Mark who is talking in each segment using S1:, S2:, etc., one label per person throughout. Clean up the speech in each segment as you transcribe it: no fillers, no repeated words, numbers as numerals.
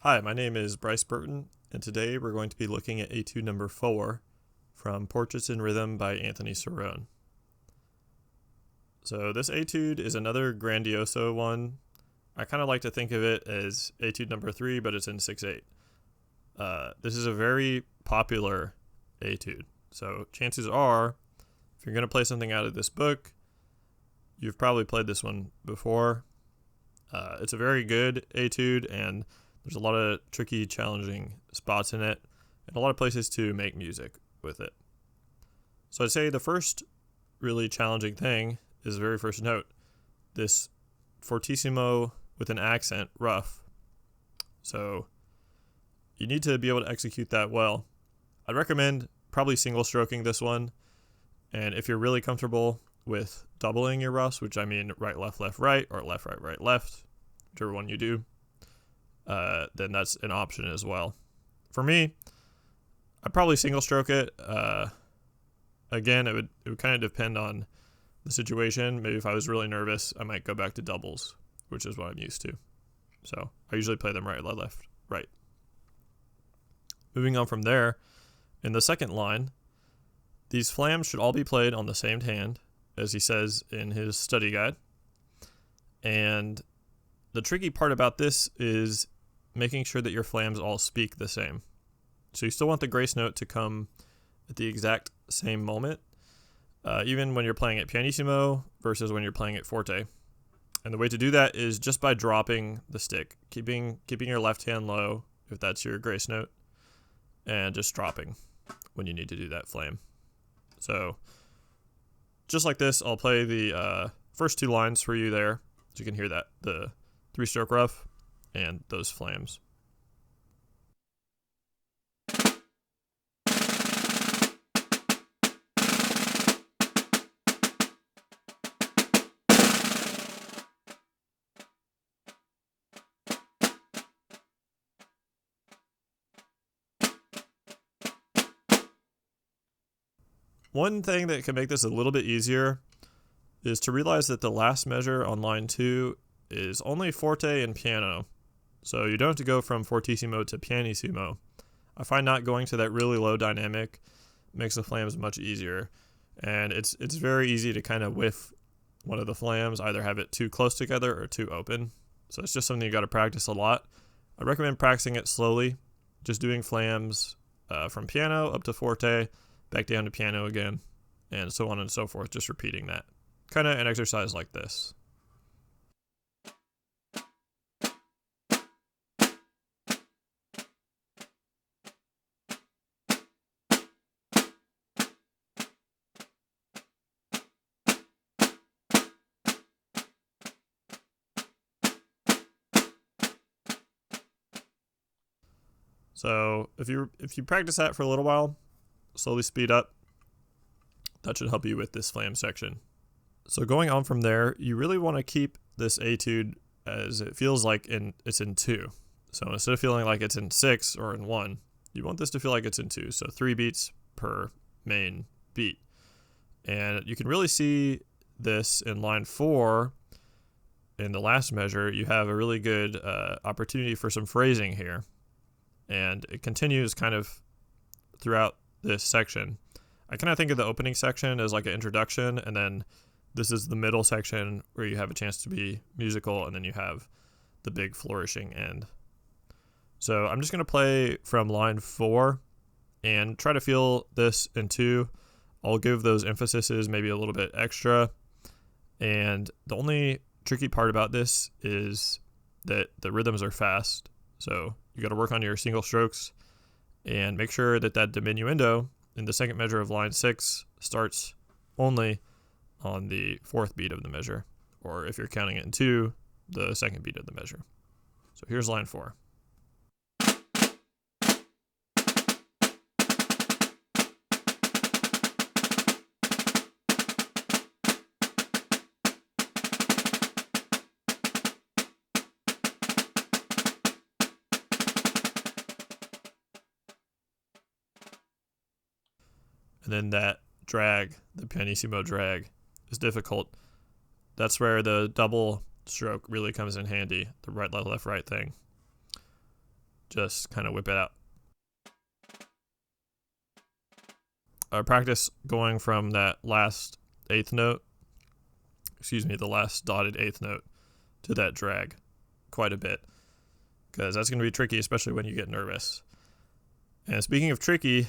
S1: Hi, my name is Bryce Burton, and today we're going to be looking at Etude number 4 from Portraits in Rhythm by Anthony Cirone. So this Etude is another grandioso one. I kind of like to think of it as Etude number 3, but it's in 6/8. This is a very popular Etude, so chances are, if you're going to play something out of this book, you've probably played this one before. It's a very good Etude, and there's a lot of tricky, challenging spots in it, and a lot of places to make music with it. So I'd say the first really challenging thing is the very first note, this fortissimo with an accent, rough. So you need to be able to execute that well. I'd recommend probably single stroking this one, and if you're really comfortable with doubling your roughs, which I mean right, left, right, or left, right, left, whichever one you do, then that's an option as well. For me, I'd probably single stroke it. Again, it would kind of depend on the situation. Maybe if I was really nervous, I might go back to doubles, which is what I'm used to. So I usually play them right, left, right. Moving on from there, in the second line, these flams should all be played on the same hand, as he says in his study guide. And the tricky part about this is making sure that your flams all speak the same. So you still want the grace note to come at the exact same moment, even when you're playing it pianissimo versus when you're playing it forte. And the way to do that is just by dropping the stick, keeping your left hand low if that's your grace note, and just dropping when you need to do that flam. So just like this, I'll play the first two lines for you there, so you can hear that, the 3-stroke rough and those flams. One thing that can make this a little bit easier is to realize that the last measure on line 2 is only forte and piano. So you don't have to go from fortissimo to pianissimo. I find not going to that really low dynamic makes the flams much easier. And it's very easy to kind of whiff one of the flams, either have it too close together or too open. So it's just something you got to practice a lot. I recommend practicing it slowly, just doing flams from piano up to forte, back down to piano again, and so on and so forth, just repeating that. Kind of an exercise like this. So if you practice that for a little while, slowly speed up, that should help you with this flam section. So going on from there, you really want to keep this etude as it feels like it's in 2. So instead of feeling like it's in 6 or in 1, you want this to feel like it's in 2. So 3 beats per main beat. And you can really see this in line 4. In the last measure, you have a really good opportunity for some phrasing here. And it continues kind of throughout this section. I kind of think of the opening section as like an introduction, and then this is the middle section where you have a chance to be musical, and then you have the big flourishing end. So I'm just going to play from line 4 and try to feel this in 2. I'll give those emphases maybe a little bit extra. And the only tricky part about this is that the rhythms are fast. So you got to work on your single strokes and make sure that diminuendo in the second measure of line 6 starts only on the 4th beat of the measure, or if you're counting it in 2, the 2nd beat of the measure. So here's line 4. And then that drag, the pianissimo drag, is difficult. That's where the double stroke really comes in handy, the right, left, right thing. just kind of whip it out. Practice going from that last eighth note, the last dotted eighth note to that drag quite a bit, because that's going to be tricky, especially when you get nervous. And speaking of tricky,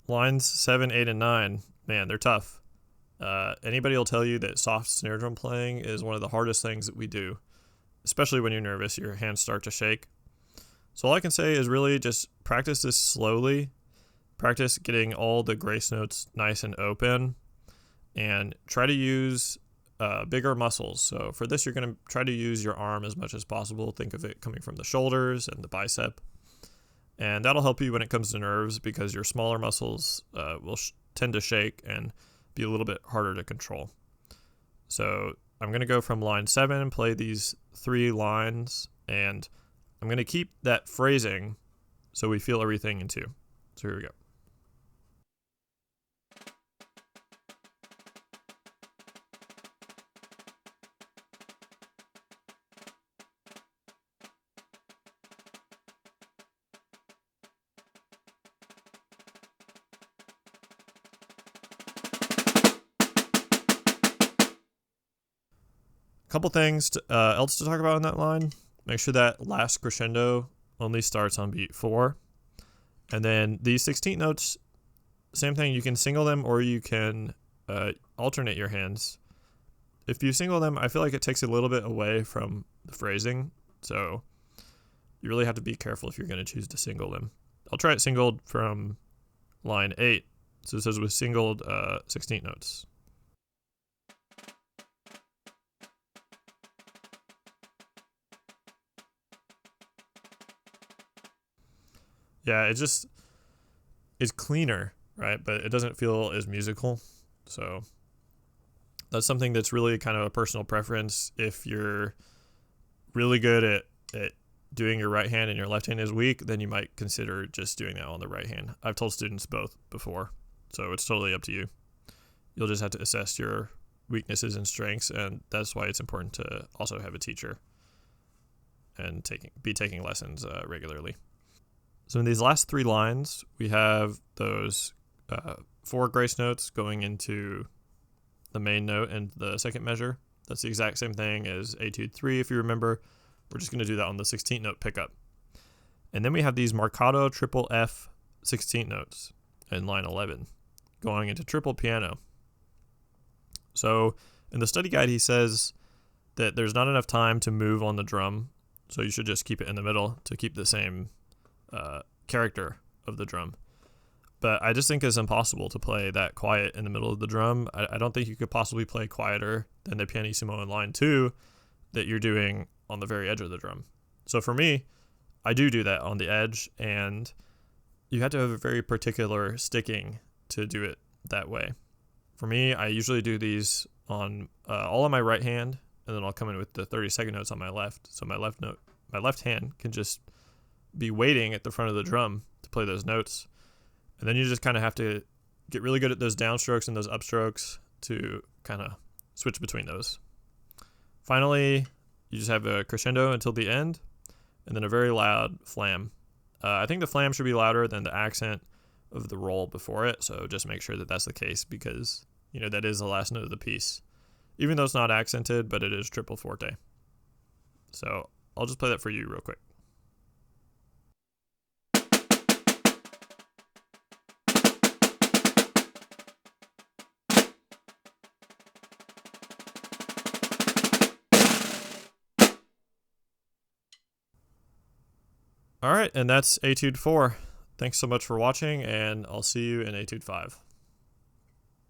S1: lines 7, 8, and 9, man, they're tough. Anybody will tell you that soft snare drum playing is one of the hardest things that we do, especially when you're nervous. Your hands start to shake. So all I can say is really just practice this slowly. Practice getting all the grace notes nice and open, and try to use bigger muscles. So for this, you're going to try to use your arm as much as possible. Think of it coming from the shoulders and the bicep. And that'll help you when it comes to nerves, because your smaller muscles will tend to shake and be a little bit harder to control. So I'm going to go from line 7 and play these 3 lines, and I'm going to keep that phrasing so we feel everything in 2. So here we go. Couple things else to talk about on that line. Make sure that last crescendo only starts on beat 4. And then these 16th notes, same thing. You can single them or you can alternate your hands. If you single them, I feel like it takes a little bit away from the phrasing. So you really have to be careful if you're going to choose to single them. I'll try it singled from line 8. So it says with singled 16th notes. Yeah, it just is cleaner, right? But it doesn't feel as musical. So that's something that's really kind of a personal preference. If you're really good at doing your right hand and your left hand is weak, then you might consider just doing that on the right hand. I've told students both before, so it's totally up to you. You'll just have to assess your weaknesses and strengths, and that's why it's important to also have a teacher and be taking lessons regularly. So in these last 3 lines, we have those 4 grace notes going into the main note and the second measure. That's the exact same thing as Etude 3, if you remember. We're just going to do that on the 16th note pickup. And then we have these marcato triple F 16th notes in line 11 going into triple piano. So in the study guide, he says that there's not enough time to move on the drum, so you should just keep it in the middle to keep the same character of the drum. But I just think it's impossible to play that quiet in the middle of the drum. I don't think you could possibly play quieter than the pianissimo in line 2 that you're doing on the very edge of the drum. So for me, I do that on the edge, and you have to have a very particular sticking to do it that way. For me, I usually do these on all on my right hand, and then I'll come in with the 32nd notes on my left. So my left hand can just be waiting at the front of the drum to play those notes. And then you just kind of have to get really good at those downstrokes and those upstrokes to kind of switch between those. Finally, you just have a crescendo until the end, and then a very loud flam. I think the flam should be louder than the accent of the roll before it, so just make sure that that's the case, because that is the last note of the piece. Even though it's not accented, but it is triple forte. So I'll just play that for you real quick. All right, and that's Etude 4. Thanks so much for watching, and I'll see you in Etude 5.